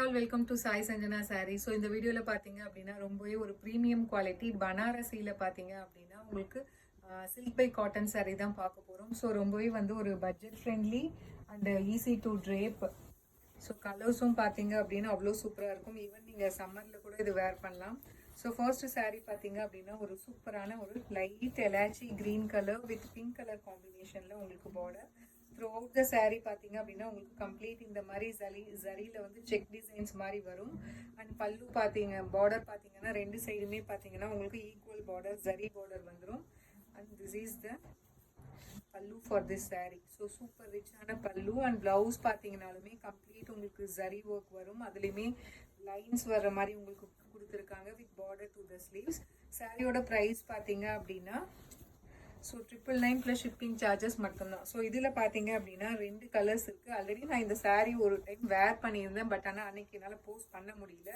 all, welcome to Sai Sanjana Saree. So இந்த வீடியோல பாத்தீங்க அப்படின்னா ரொம்பவே ஒரு பிரீமியம் குவாலிட்டி பனாரசில பாத்தீங்க அப்படின்னா உங்களுக்கு சில்க் பை காட்டன் saree தான் பார்க்க போறோம். ஸோ ரொம்பவே வந்து ஒரு budget friendly and easy to drape. So கலர்ஸும் பார்த்தீங்க அப்படின்னா அவ்வளோ சூப்பராக இருக்கும். ஈவன் நீங்கள் சம்மரில் கூட இது வேர் பண்ணலாம். ஸோ ஃபர்ஸ்ட் saree பார்த்தீங்க அப்படின்னா ஒரு சூப்பரான ஒரு light elaichi green colour with pink colour காம்பினேஷனில் உங்களுக்கு border. Through out the saree பார்த்தீங்க அப்படின்னா உங்களுக்கு கம்ப்ளீட் இந்த மாதிரி ஜரியில் வந்து செக் டிசைன்ஸ் மாதிரி வரும். அண்ட் பல்லு பார்த்தீங்க பார்டர் பார்த்தீங்கன்னா ரெண்டு சைடுமே பார்த்தீங்கன்னா உங்களுக்கு ஈக்குவல் பார்டர் ஜரி பார்டர் வந்துடும். And this is the pallu for this saree. So super ரிச்சான பல்லு. அண்ட் ப்ளவுஸ் பார்த்தீங்கன்னாலுமே கம்ப்ளீட் உங்களுக்கு ஜரி ஒர்க் வரும். அதுலேயுமே லைன்ஸ் வர்ற மாதிரி உங்களுக்கு கொடுத்துருக்காங்க with border to the sleeves. சாரியோட ப்ரைஸ் பார்த்தீங்க அப்படின்னா ஸோ 999 ப்ளஸ் ஷிப்பிங் சார்ஜஸ் மட்டும்தான். ஸோ இதில் பார்த்தீங்க அப்படின்னா ரெண்டு கலர்ஸ் இருக்குது. ஆல்ரெடி நான் இந்த saree ஒரு டைம் வேர் பண்ணியிருந்தேன், பட் ஆனால் அன்னைக்கு என்னால் போஸ்ட் பண்ண முடியல.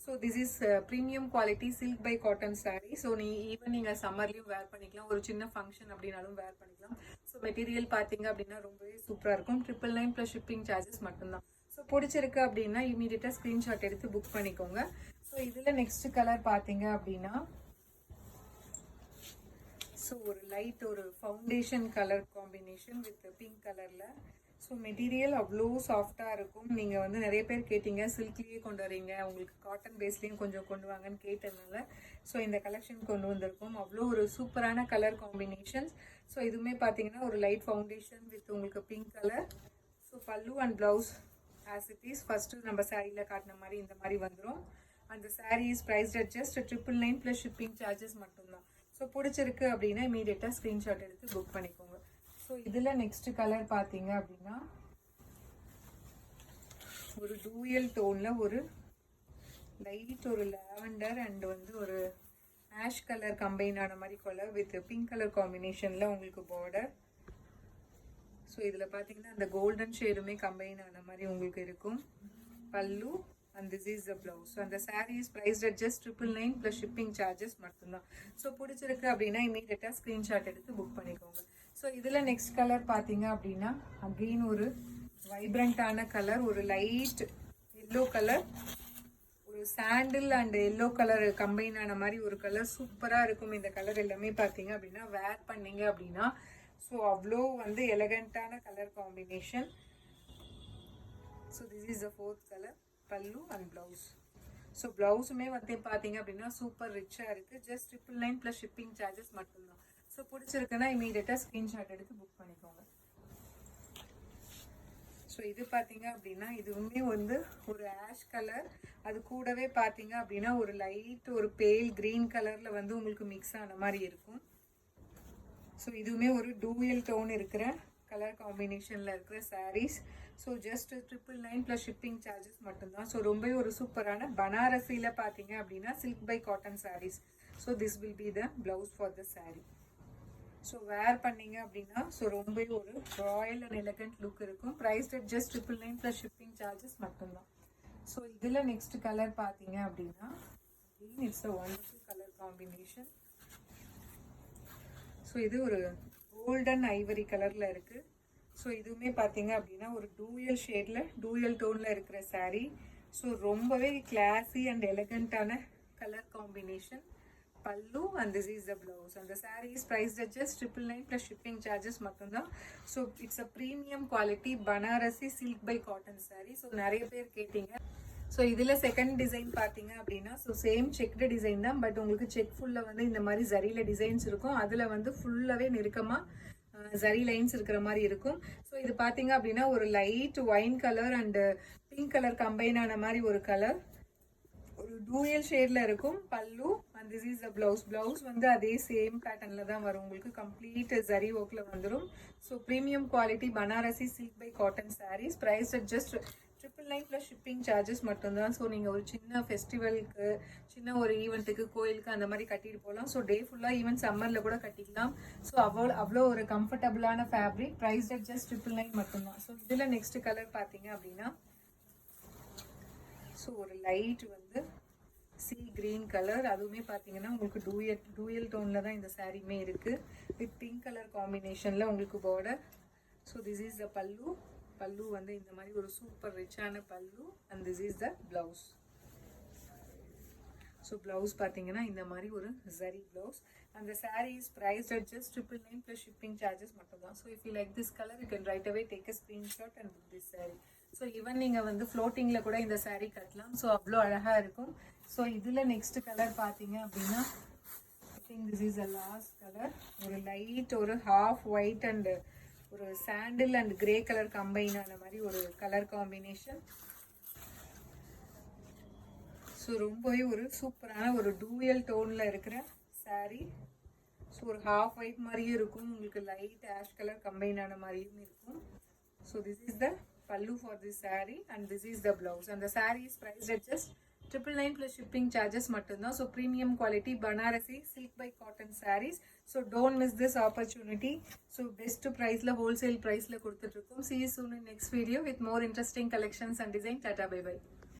So this is premium quality silk by cotton saree. So even நீங்கள் சம்மர்லேயும் வேர் பண்ணிக்கலாம், ஒரு சின்ன ஃபங்க்ஷன் அப்படின்னாலும் வேர் பண்ணிக்கலாம். ஸோ மெட்டீரியல் பார்த்தீங்க அப்படின்னா ரொம்பவே சூப்பராக இருக்கும். 999 ப்ளஸ் ஷிப்பிங் சார்ஜஸ் மட்டும்தான். ஸோ பிடிச்சிருக்கு அப்படின்னா இமீடியட்டாக ஸ்க்ரீன்ஷாட் எடுத்து புக் பண்ணிக்கோங்க. ஸோ இதில் நெக்ஸ்ட் கலர் பார்த்தீங்க அப்படின்னா ஸோ ஒரு லைட் ஒரு foundation colour combination with pink கலரில். ஸோ மெட்டீரியல் அவ்வளோ சாஃப்டாக இருக்கும். நீங்கள் வந்து நிறைய பேர் கேட்டிங்க சில்க்லேயே கொண்டு வரீங்க, உங்களுக்கு காட்டன் பேஸ்லேயும் கொஞ்சம் கொண்டு வாங்கன்னு கேட்டதுனால ஸோ இந்த கலெக்ஷன் கொண்டு வந்திருக்கோம். அவ்வளோ ஒரு சூப்பரான கலர் காம்பினேஷன்ஸ். ஸோ இதுவுமே பார்த்தீங்கன்னா ஒரு லைட் ஃபவுண்டேஷன் வித் உங்களுக்கு பிங்க் கலர். ஸோ பல்லு and blouse as it is first நம்ம சாரியில் காட்டின மாதிரி இந்த மாதிரி வந்துடும். அந்த saree is priced at just 999 plus shipping charges மட்டும்தான். ஸோ பிடிச்சிருக்கு அப்படின்னா இமீடியட்டாக ஸ்க்ரீன்ஷாட் எடுத்து புக் பண்ணிக்கோங்க. ஸோ இதில் நெக்ஸ்ட் கலர் பார்த்தீங்க அப்படின்னா ஒரு டூயல் டோனில் ஒரு லைட் ஒரு லாவெண்டர் அண்ட் வந்து ஒரு ஆஷ் கலர் கம்பைன் ஆன மாதிரி கலர் வித் பிங்க் கலர் காம்பினேஷனில் உங்களுக்கு பார்டர். ஸோ இதில் பார்த்தீங்கன்னா அந்த கோல்டன் ஷேடுமே கம்பைன் ஆன மாதிரி உங்களுக்கு இருக்கும். பல்லு and this is the blouse. So and the saree is priced at just 999 plus shipping charges மட்டும்தான். ஸோ பிடிச்சிருக்கு அப்படின்னா இமீடியட்டாக ஸ்க்ரீன்ஷாட் எடுத்து புக் பண்ணிக்கோங்க. ஸோ இதில் நெக்ஸ்ட் கலர் பார்த்தீங்க அப்படின்னா அகெயின் ஒரு வைப்ரண்ட்டான கலர், ஒரு லைட் எல்லோ கலர், ஒரு சாண்டில் அண்ட் எல்லோ கலர் கம்பைன் ஆன மாதிரி ஒரு கலர். சூப்பராக இருக்கும் இந்த கலர் எல்லாமே பார்த்தீங்க அப்படின்னா வேர் பண்ணீங்க அப்படின்னா. ஸோ அவ்வளோ வந்து எலகண்ட்டான colour combination. So this is the fourth colour pallu and blouse. So ப்ளவுஸுமே வந்து பார்த்தீங்க அப்படின்னா சூப்பர் ரிச்சாக இருக்குது. ஜஸ்ட் 999 ப்ளஸ் ஷிப்பிங் சார்ஜஸ் மட்டும்தான். ஸோ பிடிச்சிருக்குன்னா இமீடியட்டாக ஸ்க்ரீன்ஷாட் எடுத்து புக் பண்ணிக்கோங்க. ஸோ இது பார்த்தீங்க அப்படின்னா இதுவுமே வந்து ஒரு ஆஷ் கலர், அது கூடவே பார்த்தீங்க அப்படின்னா ஒரு லைட் ஒரு பேல் க்ரீன் கலரில் வந்து உங்களுக்கு மிக்ஸ் ஆன மாதிரி இருக்கும். ஸோ இதுவுமே ஒரு டூயல் டோன் இருக்கிற கலர் காம்பினேஷனில் இருக்கிற sarees. So just 999 plus shipping charges மட்டும்தான். ஸோ ரொம்பவே ஒரு சூப்பரான பனாரசியில் பார்த்தீங்க அப்படின்னா silk by cotton sarees. So this will be the blouse for the saree. So wear பண்ணீங்க அப்படின்னா ஸோ ரொம்பவே ஒரு ராயல் அண்ட் எலகண்ட் லுக் இருக்கும். Price at just 999 plus shipping charges மட்டும்தான். ஸோ இதில் நெக்ஸ்ட் கலர் பார்த்தீங்க அப்படின்னா it's a wonderful colour combination. So இது ஒரு கோல்டன் ஐவரி கலரில் இருக்குது. ஸோ இதுவுமே பார்த்தீங்க அப்படின்னா ஒரு டூயல் ஷேடில் டூயல் டோனில் இருக்கிற saree. ஸோ ரொம்பவே கிளாஸி அண்ட் எலகண்ட்டான colour combination. Pallu and this is the blouse. அந்த saree is priced at just 999 plus shipping charges மட்டும்தான். So it's a premium quality Banarasi silk by cotton saree. So நிறைய பேர் கேட்டீங்க. ஸோ இதில் செகண்ட் டிசைன் பார்த்தீங்க அப்படின்னா ஸோ சேம் செக்டு டிசைன் தான், but உங்களுக்கு செக் ஃபுல்லில் வந்து இந்த மாதிரி ஜரியில் டிசைன்ஸ் இருக்கும். அதில் வந்து ஃபுல்லாகவே நெருக்கமாக ஜரி லைன்ஸ் இருக்கிற மாதிரி இருக்கும். ஸோ இது பார்த்தீங்க அப்படின்னா ஒரு light wine colour and pink colour combine ஆன மாதிரி ஒரு கலர், ஒரு டூயல் ஷேடில் இருக்கும். பல்லு and this is the blouse. Blouse வந்து அதே சேம் பேட்டர்னில் தான் வரும், உங்களுக்கு கம்ப்ளீட் ஜரி ஒர்க்கில் வந்துடும். So premium quality Banarasi silk by cotton sarees price at just 999 plus shipping charges மட்டும்தான். ஸோ நீங்கள் ஒரு சின்ன ஃபெஸ்டிவலுக்கு சின்ன ஒரு ஈவெண்ட்டுக்கு கோயிலுக்கு அந்த மாதிரி கட்டிட்டு போகலாம். ஸோ டே ஃபுல்லாக ஈவன் சம்மரில் கூட கட்டிக்கலாம். ஸோ அவ்வளோ ஒரு கம்ஃபர்டபுளான ஃபேப்ரிக். ப்ரைஸ் அட் ஜஸ்ட் 999 மட்டும்தான். ஸோ இதில் நெக்ஸ்ட் கலர் பார்த்தீங்க அப்படின்னா ஸோ ஒரு லைட் வந்து சி கிரீன் கலர், அதுவுமே பார்த்தீங்கன்னா உங்களுக்கு டூயல் டோனில் தான் இந்த சாரியுமே இருக்குது வித் பிங்க் கலர் காம்பினேஷனில் உங்களுக்கு border. So this is the பல்லு பல்லு வந்து இந்த மாதிரி ஒரு சூப்பர் ரிச்சான pallu and this is the blouse. So blouse பார்த்தீங்கன்னா இந்த மாதிரி ஒரு ஜரி ப்ளவுஸ். அந்த saree is priced at just 999 plus shipping charges மட்டும்தான். So if you like this colour you can right away take a screenshot and book this saree. So even நீங்கள் வந்து ஃப்ளோட்டிங்கில் கூட இந்த saree கட்டலாம். ஸோ அவ்வளோ அழகாக இருக்கும். ஸோ இதில் நெக்ஸ்ட் கலர் பார்த்தீங்க அப்படின்னா I think this is a last colour. ஒரு லைட் ஒரு ஹாஃப் ஒயிட் அண்ட் ஒரு சாண்டில் அண்ட் கிரே கலர் கம்பைன் ஆன மாதிரி ஒரு கலர் காம்பினேஷன். ஸோ ரொம்பவே ஒரு சூப்பரான ஒரு டூயல் டோனில் இருக்கிற saree. ஸோ ஒரு ஹாஃப் ஒயிட் மாதிரியும் இருக்கும், உங்களுக்கு லைட் ஆஷ் கலர் கம்பைன் ஆன மாதிரியும் இருக்கும். So this is the pallu for this saree and this is the blouse. அந்த saree is priced at just 999 plus shipping charges மட்டும்தான். So premium quality Banarasi silk by cotton sarees. So don't miss this opportunity. So best ப்ரைஸில் wholesale ப்ரைஸில் கொடுத்துட்ருக்கோம். See you soon in next video with more interesting collections and design. Tata, bye bye.